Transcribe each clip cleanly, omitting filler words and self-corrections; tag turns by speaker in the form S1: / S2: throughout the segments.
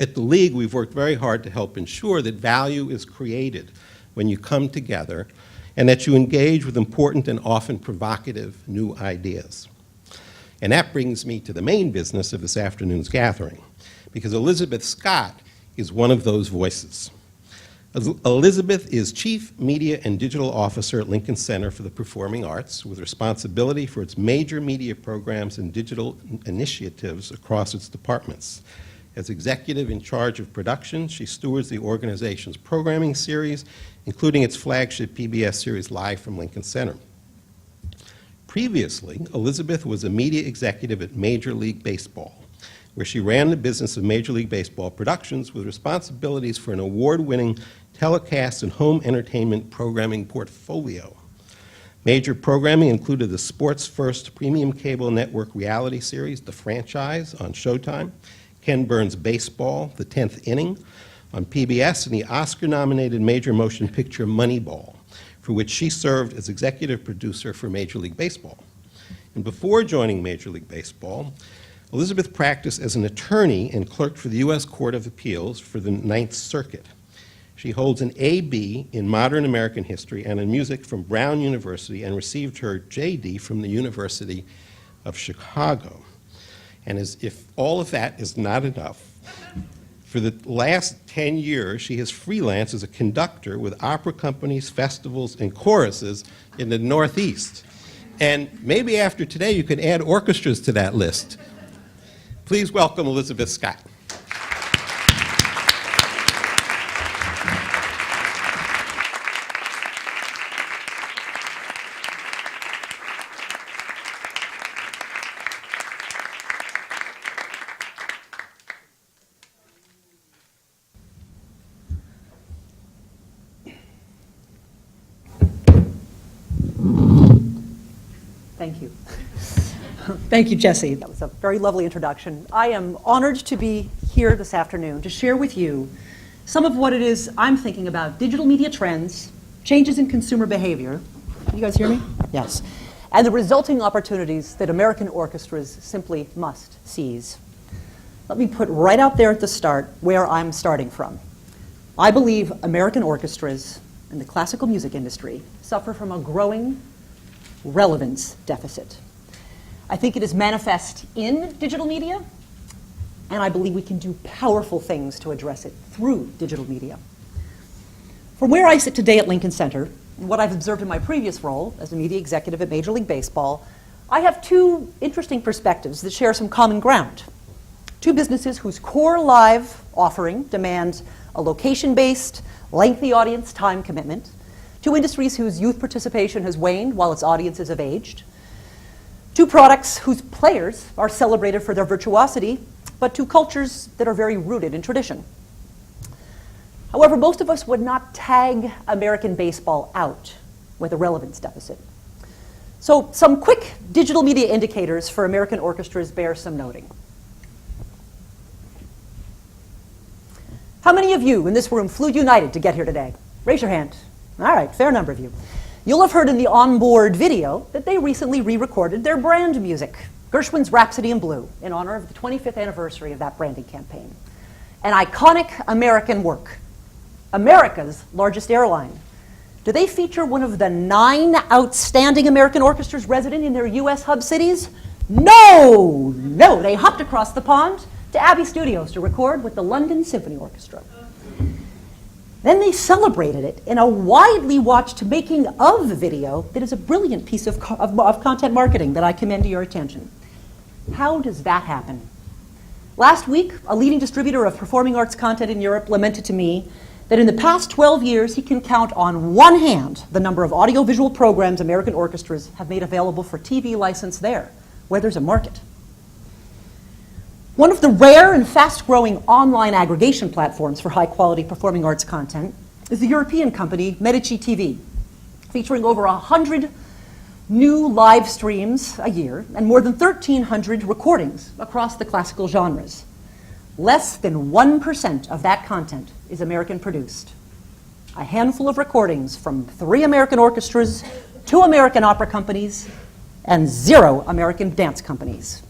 S1: At the League, we've worked very hard to help ensure that value is created when you come together and that you engage with important and often provocative new ideas. And that brings me to the main business of this afternoon's gathering, because Elizabeth Scott is one of those voices. Elizabeth is Chief Media and Digital Officer at Lincoln Center for the Performing Arts, with responsibility for its major media programs and digital initiatives across its departments. As executive in charge of production, she stewards the organization's programming series, including its flagship PBS series Live from Lincoln Center. Previously, Elizabeth was a media executive at Major League Baseball, where she ran the business of Major League Baseball productions with responsibilities for an award-winning telecast and home entertainment programming portfolio. Major programming included the sports' first premium cable network reality series, The Franchise, on Showtime, Ken Burns' Baseball, The 10th Inning, on PBS, and the Oscar-nominated major motion picture Moneyball, for which she served as executive producer for Major League Baseball. And before joining Major League Baseball, Elizabeth practiced as an attorney and clerked for the U.S. Court of Appeals for the Ninth Circuit. She holds an A.B. in Modern American History and in Music from Brown University and received her J.D. from the University of Chicago. And as if all of that is not enough, for the last 10 years, she has freelanced as a conductor with opera companies, festivals, and choruses in the Northeast. And maybe after today, you could add orchestras to that list. Please welcome Elizabeth Scott.
S2: Thank you. Thank you, Jesse. That was a very lovely introduction. I am honored to be here this afternoon to share with you some of what it is I'm thinking about digital media trends, changes in consumer behavior. Can you guys hear me? Yes. And the resulting opportunities that American orchestras simply must seize. Let me put right out there at the start where I'm starting from. I believe American orchestras and the classical music industry suffer from a growing relevance deficit. I think it is manifest in digital media, and I believe we can do powerful things to address it through digital media. From where I sit today at Lincoln Center, and what I've observed in my previous role as a media executive at Major League Baseball, I have two interesting perspectives that share some common ground. Two businesses whose core live offering demands a location-based, lengthy audience time commitment, two industries whose youth participation has waned while its audiences have aged, two products whose players are celebrated for their virtuosity, but two cultures that are very rooted in tradition. However, most of us would not tag American baseball out with a relevance deficit. So some quick digital media indicators for American orchestras bear some noting. How many of you in this room flew United to get here today? Raise your hand. All right, fair number of you. You'll have heard in the onboard video that they recently re-recorded their brand music, Gershwin's Rhapsody in Blue, in honor of the 25th anniversary of that branding campaign. An iconic American work. America's largest airline. Do they feature one of the 9 outstanding American orchestras resident in their U.S. hub cities? No, they hopped across the pond to Abbey Studios to record with the London Symphony Orchestra. Then they celebrated it in a widely watched making of video that is a brilliant piece of content marketing that I commend to your attention. How does that happen? Last week, a leading distributor of performing arts content in Europe lamented to me that in the past 12 years, he can count on one hand the number of audiovisual programs American orchestras have made available for TV license there, where there's a market. One of the rare and fast-growing online aggregation platforms for high-quality performing arts content is the European company Medici TV, featuring over 100 new live streams a year and more than 1,300 recordings across the classical genres. Less than 1% of that content is American-produced. A handful of recordings from 3 American orchestras, 2 American opera companies, and 0 American dance companies.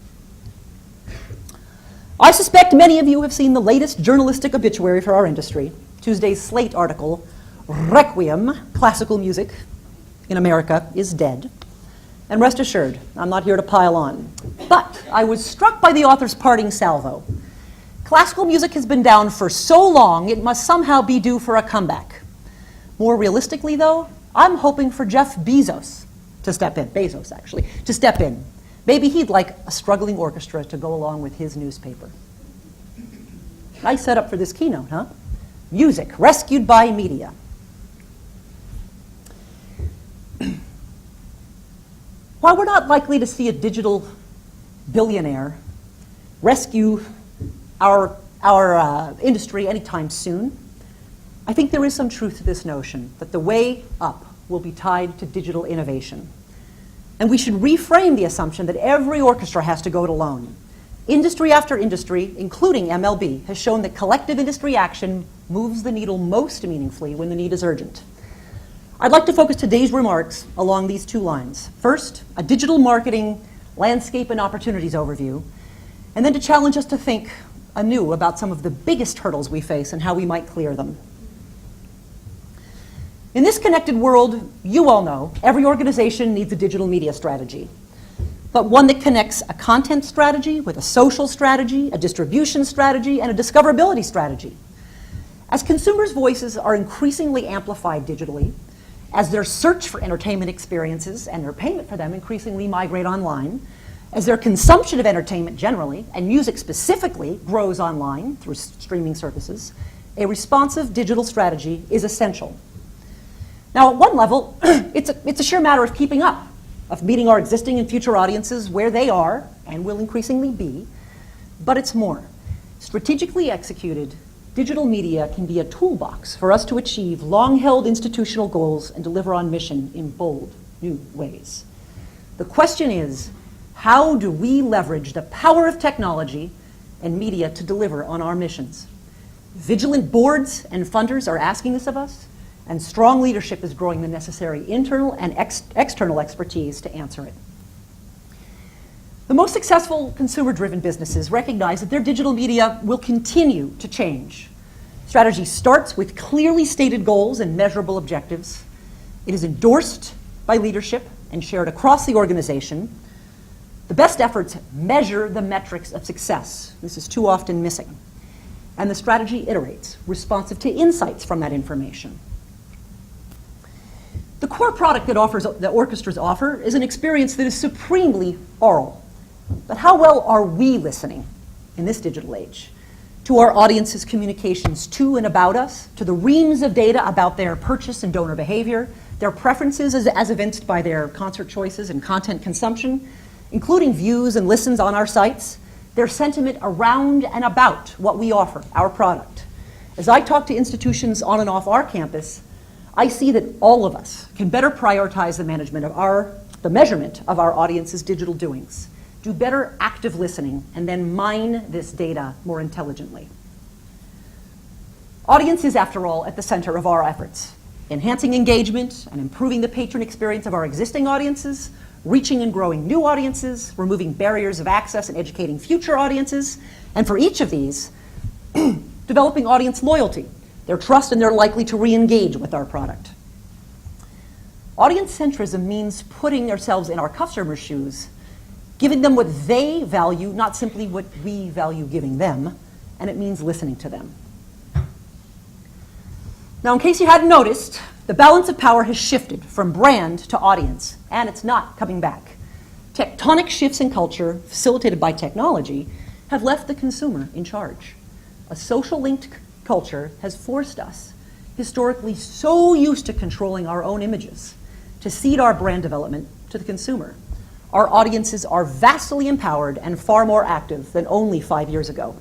S2: I suspect many of you have seen the latest journalistic obituary for our industry, Tuesday's Slate article, Requiem, Classical Music in America is Dead. And rest assured, I'm not here to pile on. But I was struck by the author's parting salvo. Classical music has been down for so long, it must somehow be due for a comeback. More realistically, though, I'm hoping for Jeff Bezos to step in. To step in. Maybe he'd like a struggling orchestra to go along with his newspaper. Nice setup for this keynote, huh? Music rescued by media. While we're not likely to see a digital billionaire rescue our industry anytime soon, I think there is some truth to this notion that the way up will be tied to digital innovation. And we should reframe the assumption that every orchestra has to go it alone. Industry after industry, including MLB, has shown that collective industry action moves the needle most meaningfully when the need is urgent. I'd like to focus today's remarks along these two lines. First, a digital marketing landscape and opportunities overview, and then to challenge us to think anew about some of the biggest hurdles we face and how we might clear them. In this connected world, you all know, every organization needs a digital media strategy, but one that connects a content strategy with a social strategy, a distribution strategy, and a discoverability strategy. As consumers' voices are increasingly amplified digitally, as their search for entertainment experiences and their payment for them increasingly migrate online, as their consumption of entertainment generally, and music specifically, grows online through streaming services, a responsive digital strategy is essential. Now, at one level, it's a sheer matter of keeping up, of meeting our existing and future audiences where they are, and will increasingly be, but it's more. Strategically executed, digital media can be a toolbox for us to achieve long-held institutional goals and deliver on mission in bold, new ways. The question is, how do we leverage the power of technology and media to deliver on our missions? Vigilant boards and funders are asking this of us, and strong leadership is growing the necessary internal and external expertise to answer it. The most successful consumer-driven businesses recognize that their digital media will continue to change. Strategy starts with clearly stated goals and measurable objectives. It is endorsed by leadership and shared across the organization. The best efforts measure the metrics of success. This is too often missing. And the strategy iterates, responsive to insights from that information. The core product that orchestras offer is an experience that is supremely oral. But how well are we listening in this digital age to our audience's communications to and about us, to the reams of data about their purchase and donor behavior, their preferences as evinced by their concert choices and content consumption, including views and listens on our sites, their sentiment around and about what we offer, our product. As I talk to institutions on and off our campus, I see that all of us can better prioritize the measurement of our audience's digital doings, do better active listening, and then mine this data more intelligently. Audience is, after all, at the center of our efforts, enhancing engagement and improving the patron experience of our existing audiences, reaching and growing new audiences, removing barriers of access and educating future audiences, and for each of these, developing audience loyalty, their trust, and they're likely to re-engage with our product. Audiencecentrism means putting ourselves in our customers' shoes, giving them what they value, not simply what we value giving them, and it means listening to them. Now, in case you hadn't noticed, the balance of power has shifted from brand to audience, and it's not coming back. Tectonic shifts in culture, facilitated by technology, have left the consumer in charge. A social-linked culture has forced us, historically so used to controlling our own images, to cede our brand development to the consumer. Our audiences are vastly empowered and far more active than only 5 years ago.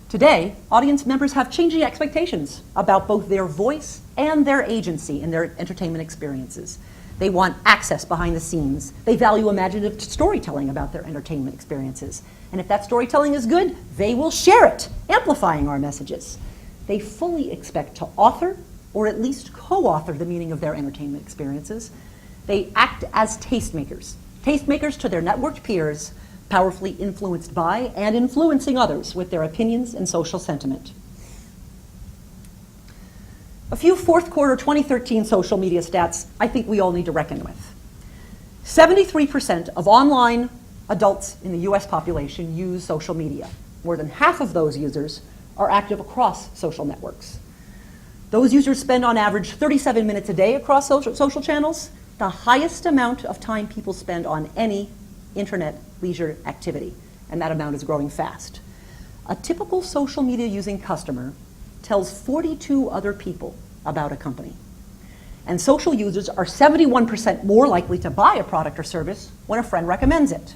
S2: Today, audience members have changing expectations about both their voice and their agency in their entertainment experiences. They want access behind the scenes. They value imaginative storytelling about their entertainment experiences. And if that storytelling is good, they will share it, amplifying our messages. They fully expect to author, or at least co-author, the meaning of their entertainment experiences. They act as tastemakers to their networked peers, powerfully influenced by and influencing others with their opinions and social sentiment. A few fourth quarter 2013 social media stats I think we all need to reckon with. 73% of online adults in the US population use social media. More than half of those users are active across social networks. Those users spend on average 37 minutes a day across social channels, the highest amount of time people spend on any internet leisure activity, and that amount is growing fast. A typical social media using customer tells 42 other people about a company. And social users are 71% more likely to buy a product or service when a friend recommends it.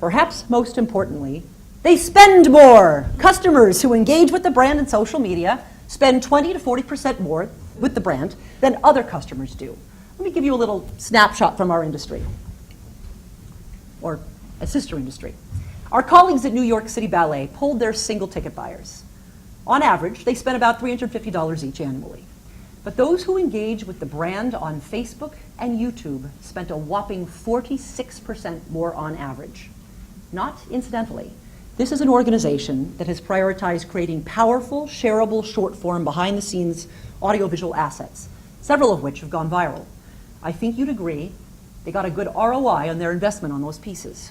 S2: Perhaps most importantly, they spend more. Customers who engage with the brand in social media spend 20 to 40% more with the brand than other customers do. Let me give you a little snapshot from our industry, or a sister industry. Our colleagues at New York City Ballet polled their single ticket buyers. On average, they spend about $350 each annually. But those who engage with the brand on Facebook and YouTube spent a whopping 46% more on average. Not incidentally, this is an organization that has prioritized creating powerful, shareable, short-form, behind-the-scenes audiovisual assets, several of which have gone viral. I think you'd agree they got a good ROI on their investment on those pieces.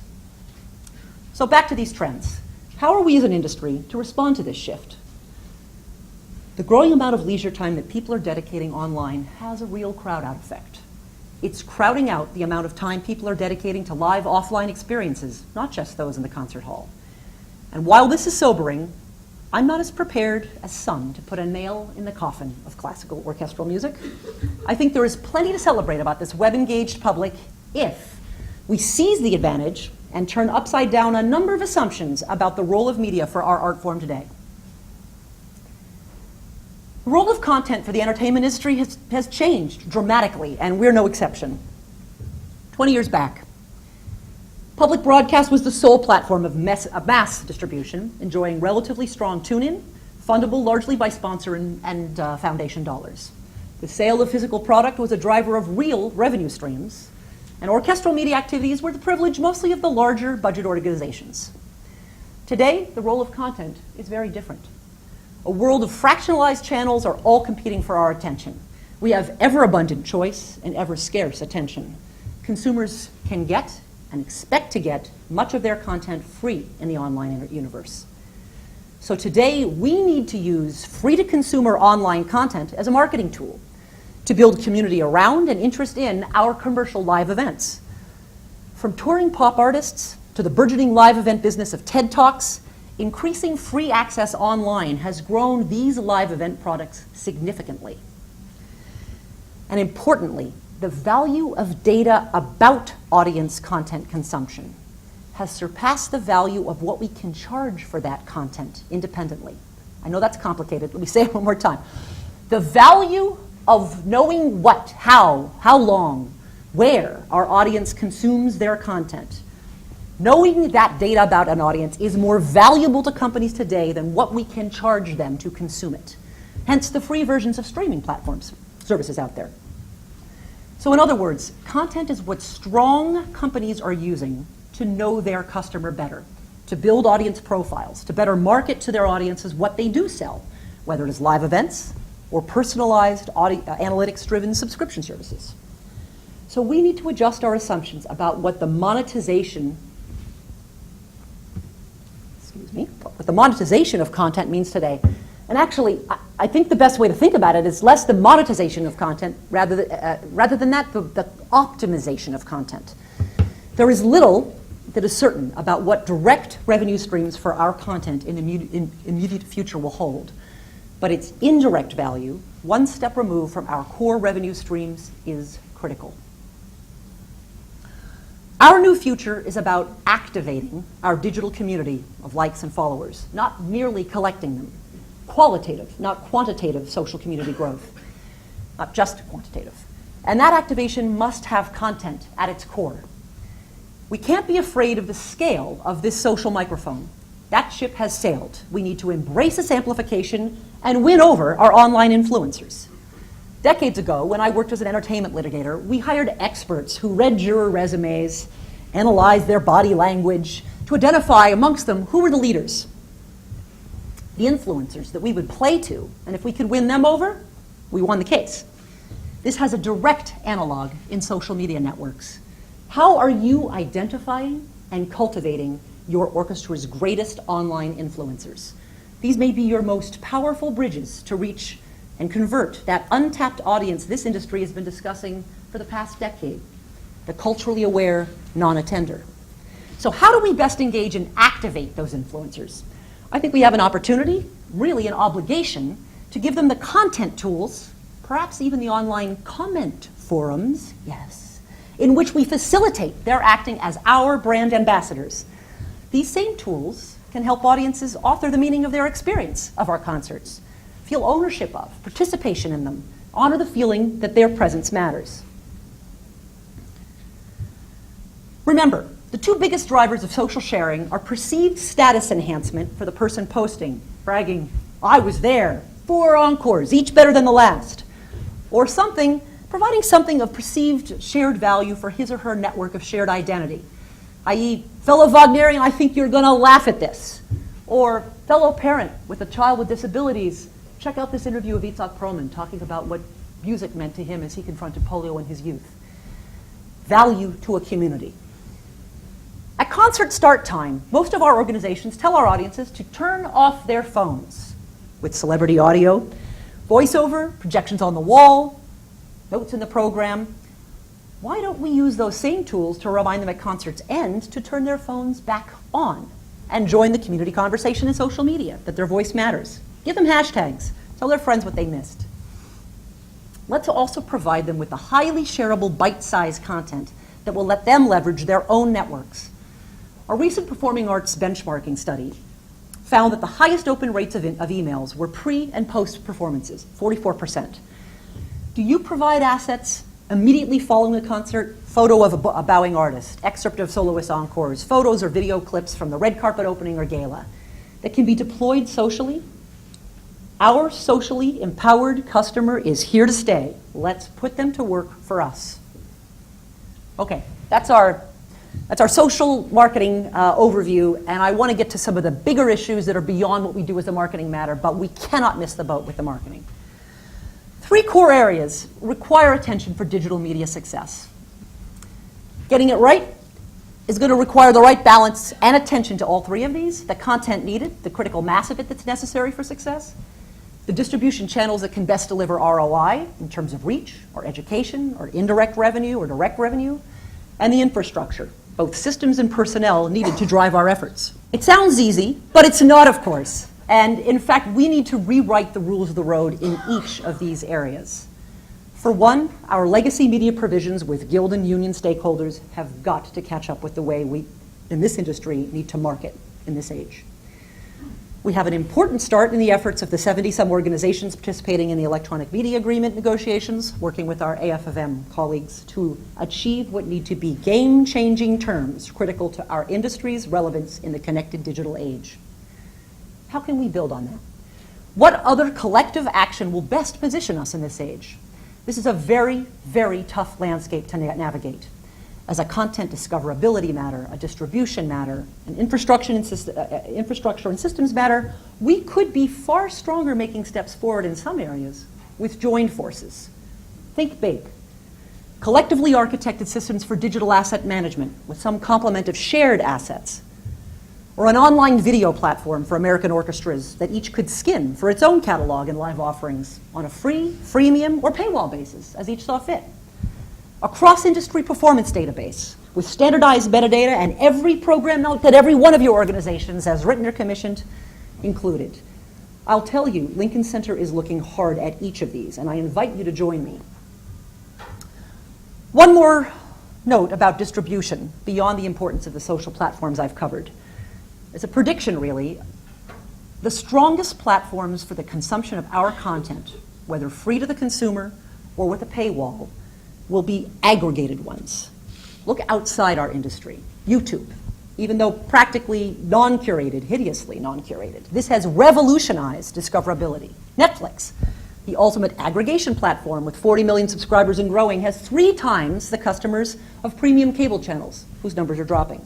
S2: So back to these trends. How are we as an industry to respond to this shift? The growing amount of leisure time that people are dedicating online has a real crowd-out effect. It's crowding out the amount of time people are dedicating to live offline experiences, not just those in the concert hall. And while this is sobering, I'm not as prepared as some to put a nail in the coffin of classical orchestral music. I think there is plenty to celebrate about this web-engaged public if we seize the advantage and turn upside down a number of assumptions about the role of media for our art form today. The role of content for the entertainment industry has changed dramatically, and we're no exception. 20 years back, public broadcast was the sole platform of mass distribution, enjoying relatively strong tune-in, fundable largely by sponsor and foundation dollars. The sale of physical product was a driver of real revenue streams, and orchestral media activities were the privilege mostly of the larger budget organizations. Today, the role of content is very different. A world of fractionalized channels are all competing for our attention. We have ever-abundant choice and ever-scarce attention. Consumers can get and expect to get much of their content free in the online universe. So today, we need to use free-to-consumer online content as a marketing tool to build community around and interest in our commercial live events. From touring pop artists to the burgeoning live event business of TED Talks, increasing free access online has grown these live event products significantly. And importantly, the value of data about audience content consumption has surpassed the value of what we can charge for that content independently. I know that's complicated. Let me say it one more time. The value of knowing what, how long, where our audience consumes their content, knowing that data about an audience is more valuable to companies today than what we can charge them to consume it. Hence the free versions of streaming platforms, services out there. So in other words, content is what strong companies are using to know their customer better, to build audience profiles, to better market to their audiences what they do sell, whether it is live events or personalized analytics-driven subscription services. So we need to adjust our assumptions about what the monetization of content means today. And actually, I think the best way to think about it is less the monetization of content rather than that, the optimization of content. There is little that is certain about what direct revenue streams for our content in the immediate future will hold. But its indirect value, one step removed from our core revenue streams, is critical. Our new future is about activating our digital community of likes and followers, not merely collecting them. Qualitative, not quantitative social community growth, not just quantitative. And that activation must have content at its core. We can't be afraid of the scale of this social microphone. That ship has sailed. We need to embrace its amplification and win over our online influencers. Decades ago, when I worked as an entertainment litigator, we hired experts who read juror resumes analyze their body language, to identify amongst them who were the leaders, the influencers that we would play to, and if we could win them over, we won the case. This has a direct analog in social media networks. How are you identifying and cultivating your orchestra's greatest online influencers? These may be your most powerful bridges to reach and convert that untapped audience this industry has been discussing for the past decade, the culturally aware non-attender. So how do we best engage and activate those influencers? I think we have an opportunity, really an obligation, to give them the content tools, perhaps even the online comment forums, yes, in which we facilitate their acting as our brand ambassadors. These same tools can help audiences author the meaning of their experience of our concerts, feel ownership of, participation in them, honor the feeling that their presence matters. Remember, the two biggest drivers of social sharing are perceived status enhancement for the person posting, bragging, I was there, 4 encores, each better than the last, or providing something of perceived shared value for his or her network of shared identity, i.e., fellow Wagnerian, I think you're going to laugh at this, or fellow parent with a child with disabilities, check out this interview of Itzhak Perlman talking about what music meant to him as he confronted polio in his youth. Value to a community. At concert start time, most of our organizations tell our audiences to turn off their phones with celebrity audio, voiceover, projections on the wall, notes in the program. Why don't we use those same tools to remind them at concert's end to turn their phones back on and join the community conversation in social media, that their voice matters? Give them hashtags. Tell their friends what they missed. Let's also provide them with the highly shareable bite-sized content that will let them leverage their own networks. A recent performing arts benchmarking study found that the highest open rates of emails were pre- and post-performances, 44%. Do you provide assets immediately following the concert? Photo of a bowing artist, excerpt of soloist encores, photos or video clips from the red carpet opening or gala that can be deployed socially? Our socially empowered customer is here to stay. Let's put them to work for us. Okay, that's our social marketing overview, and I want to get to some of the bigger issues that are beyond what we do as a marketing matter, but we cannot miss the boat with the marketing. 3 core areas require attention for digital media success. Getting it right is going to require the right balance and attention to all 3 of these: the content needed, the critical mass of it that's necessary for success, the distribution channels that can best deliver ROI in terms of reach or education or indirect revenue or direct revenue, and the infrastructure, both systems and personnel needed to drive our efforts. It sounds easy, but it's not, of course. And in fact, we need to rewrite the rules of the road in each of these areas. For one, our legacy media provisions with guild and union stakeholders have got to catch up with the way we, in this industry, need to market in this age. We have an important start in the efforts of the 70-some organizations participating in the Electronic Media Agreement negotiations, working with our AFM colleagues to achieve what need to be game-changing terms critical to our industry's relevance in the connected digital age. How can we build on that? What other collective action will best position us in this age? This is a very, very tough landscape to navigate. As a content discoverability matter, a distribution matter, an infrastructure and systems matter, we could be far stronger making steps forward in some areas with joined forces. Think big. Collectively architected systems for digital asset management with some complement of shared assets, or an online video platform for American orchestras that each could skin for its own catalog and live offerings on a free, freemium, or paywall basis, as each saw fit. A cross-industry performance database with standardized metadata and every program note that every one of your organizations has written or commissioned included. I'll tell you, Lincoln Center is looking hard at each of these, and I invite you to join me. One more note about distribution beyond the importance of the social platforms I've covered. It's a prediction, really. The strongest platforms for the consumption of our content, whether free to the consumer or with a paywall, will be aggregated ones. Look outside our industry. YouTube, even though practically non-curated, hideously non-curated. This has revolutionized discoverability. Netflix, the ultimate aggregation platform with 40 million subscribers and growing, has 3 times the customers of premium cable channels. whose numbers are dropping.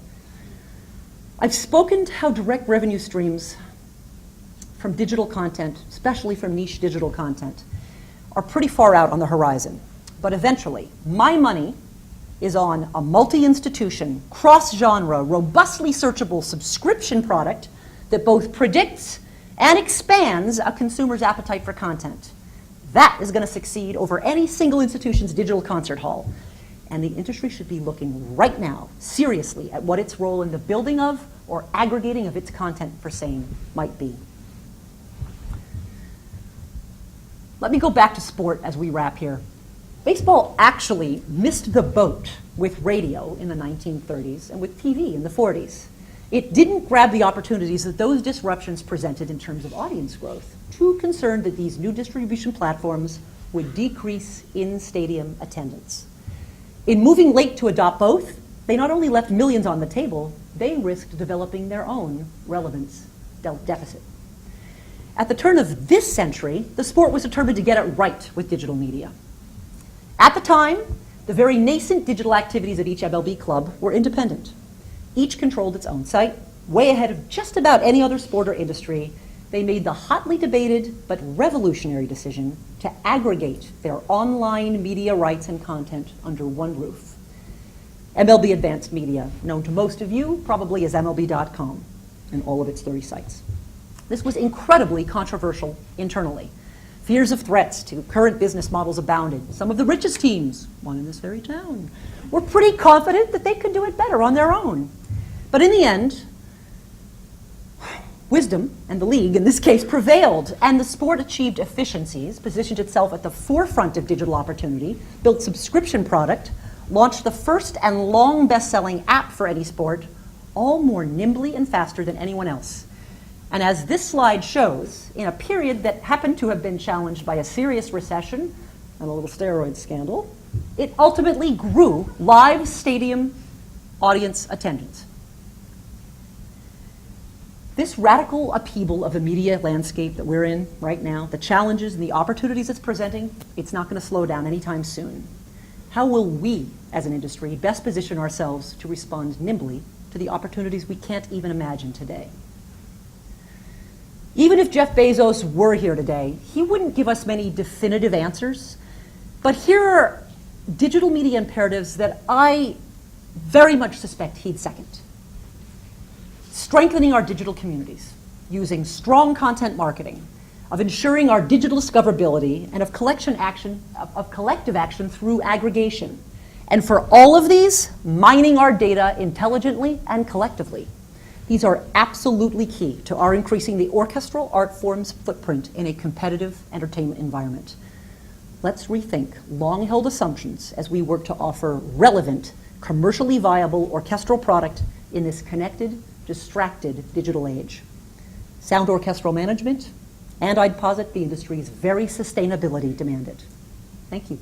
S2: I've spoken to how direct revenue streams from digital content, especially from niche digital content, are pretty far out on the horizon. But eventually, my money is on a multi-institution, cross-genre, robustly searchable subscription product that both predicts and expands a consumer's appetite for content. That is going to succeed over any single institution's digital concert hall. And the industry should be looking right now, seriously, at what its role in the building of or aggregating of its content for same might be. Let me go back to sport as we wrap here. Baseball actually missed the boat with radio in the 1930s and with TV in the 40s. It didn't grab the opportunities that those disruptions presented in terms of audience growth, too concerned that these new distribution platforms would decrease in-stadium attendance. In moving late to adopt both, they not only left millions on the table, they risked developing their own relevance deficit. At the turn of this century, the sport was determined to get it right with digital media. At the time, the very nascent digital activities at each MLB club were independent. Each controlled its own site, way ahead of just about any other sport or industry. They made the hotly debated but revolutionary decision to aggregate their online media rights and content under one roof. MLB Advanced Media, known to most of you probably as MLB.com and all of its 30 sites. This was incredibly controversial internally. Fears of threats to current business models abounded. Some of the richest teams, one in this very town, were pretty confident that they could do it better on their own. But in the end, wisdom, and the league in this case, prevailed, and the sport achieved efficiencies, positioned itself at the forefront of digital opportunity, built subscription product, launched the first and long best-selling app for any sport, all more nimbly and faster than anyone else. And as this slide shows, in a period that happened to have been challenged by a serious recession and a little steroid scandal, it ultimately grew live stadium audience attendance. This radical upheaval of the media landscape that we're in right now, the challenges and the opportunities it's presenting, it's not going to slow down anytime soon. How will we, as an industry, best position ourselves to respond nimbly to the opportunities we can't even imagine today? Even if Jeff Bezos were here today, he wouldn't give us many definitive answers. But here are digital media imperatives that I very much suspect he'd second. Strengthening our digital communities, using strong content marketing, of ensuring our digital discoverability, and of collective action through aggregation. And for all of these, mining our data intelligently and collectively. These are absolutely key to our increasing the orchestral art form's footprint in a competitive entertainment environment. Let's rethink long-held assumptions as we work to offer relevant, commercially viable orchestral product in this connected, distracted digital age. Sound orchestral management, and I'd posit the industry's very sustainability demanded. Thank you.